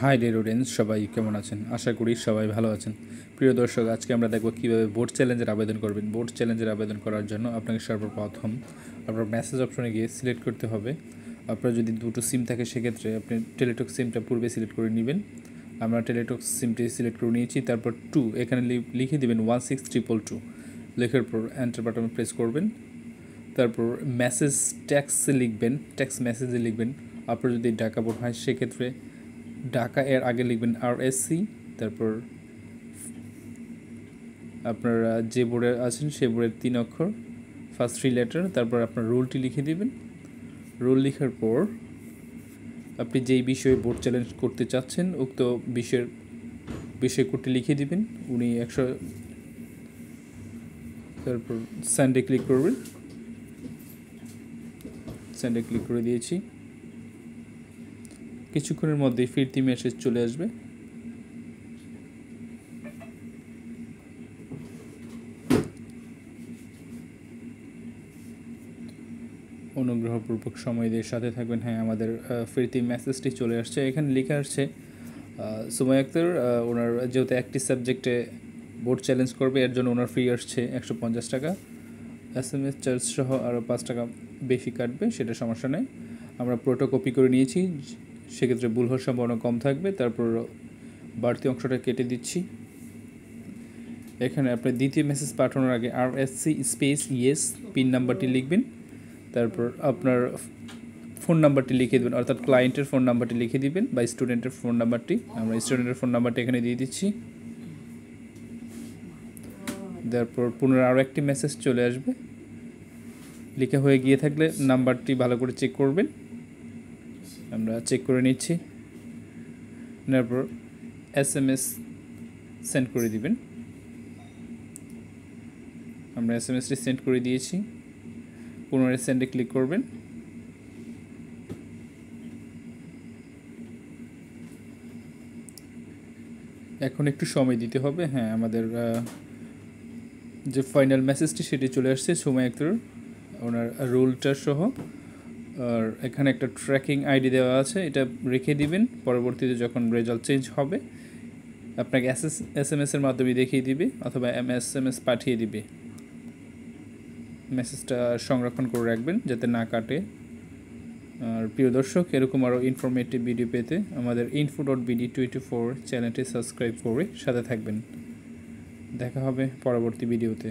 High dear audience, সবাই কেমন আছেন? আশা করি সবাই ভালো আছেন। প্রিয় দর্শক, আজকে আমরা দেখব কীভাবে বোর্ড চ্যালেঞ্জের আবেদন করবেন। বোর্ড চ্যালেঞ্জের আবেদন করার জন্য আপনাকে সর্বপ্রথম আপনার মেসেজ অপশনে গিয়ে সিলেক্ট করতে হবে। আপনার যদি দুটো সিম থাকে সেক্ষেত্রে আপনি টেলিটক সিমটা পূর্বে সিলেক্ট করে নেবেন। আমরা টেলিটক সিমটি সিলেক্ট করে নিয়েছি। তারপর 2 এখানে লিখে দেবেন 16222, লেখার পর এন্টার বাটনে প্রেস করবেন। তারপর মেসেজ ট্যাক্সে লিখবেন, ট্যাক্স মেসেজে লিখবেন। আপনার যদি ঢাকা বোর্ড হয় সেক্ষেত্রে ঢাকা এর আগে লিখবেন RSC, তারপর আপনার যে বোর্ডে আছেন সেই বোর্ডের 3 অক্ষর ফার্স্ট 3 লেটার, তারপর আপনার রোলটি লিখে দিবেন। রোল লেখার পর আপনি যেই বিষয়ে বোর্ড চ্যালেঞ্জ করতে চাচ্ছেন উক্ত বিষয় কোডটি লিখে দিবেন। উনি 100, তারপর সেন্ডে ক্লিক করবেন। সেন্ডে ক্লিক করে দিয়েছি। কিছুক্ষণের মধ্যেই ফিরতি মেসেজ চলে আসবে। অনুগ্রহপূর্বক সময় দিয়ে সাথে থাকবেন। হ্যাঁ, আমাদের ফিরতি মেসেজটি চলে আসছে। এখানে লেখা আসছে সুমাইয়া আক্তার, ওনার যেহেতু একটি সাবজেক্টে বোর্ড চ্যালেঞ্জ করবে এর জন্য ওনার ফি আসছে 150 টাকা। SMS চার্জ সহ আরও 5 টাকা বেশি কাটবে, সেটা সমস্যা নেই। আমরা পুরোটা কপি করে নিয়েছি, সেক্ষেত্রে ভুল হওয়ার সম্ভাবনা কম থাকবে। তারপর বাড়তি অংশটা কেটে দিচ্ছি। এখানে আপনি দ্বিতীয় মেসেজ পাঠানোর আগে RSC স্পেস ইয়েস পিন নাম্বারটি লিখবেন। তারপর আপনার ফোন নাম্বারটি লিখে দেবেন, অর্থাৎ ক্লায়েন্টের ফোন নাম্বারটি লিখে দিবেন বা স্টুডেন্টের ফোন নাম্বারটি। আমরা স্টুডেন্টের ফোন নাম্বারটি এখানে দিয়ে দিচ্ছি। তারপর পুনরায় আরও একটি মেসেজ চলে আসবে। লেখা হয়ে গিয়ে থাকলে নাম্বারটি ভালো করে চেক করবেন। আমরা চেক করে নিচ্ছি। তারপর SMS সেন্ড করে দিবেন। আমরা SMSটি সেন্ড করে দিয়েছি। পুনরায় সেন্ডে ক্লিক করবেন। এখন একটু সময় দিতে হবে। হ্যাঁ, আমাদের যে ফাইনাল মেসেজটি সেটি চলে আসছে সুমাইয়া আক্তার ওনার রোলটা সহ। আর এখানে একটা ট্র্যাকিং ID দেওয়া আছে, এটা রেখে দিবেন। পরবর্তীতে যখন রেজাল্ট চেঞ্জ হবে আপনাকে SMS-এর মাধ্যমে দেখিয়ে দিবে অথবা SMS পাঠিয়ে দিবে। মেসেজটা সংরক্ষণ করে রাখবেন যাতে না কাটে। আর প্রিয় দর্শক, এরকম আরও ইনফরমেটিভ ভিডিও পেতে আমাদের info.bd24 চ্যানেলটি সাবস্ক্রাইব করে সাথে থাকবেন। দেখা হবে পরবর্তী ভিডিওতে।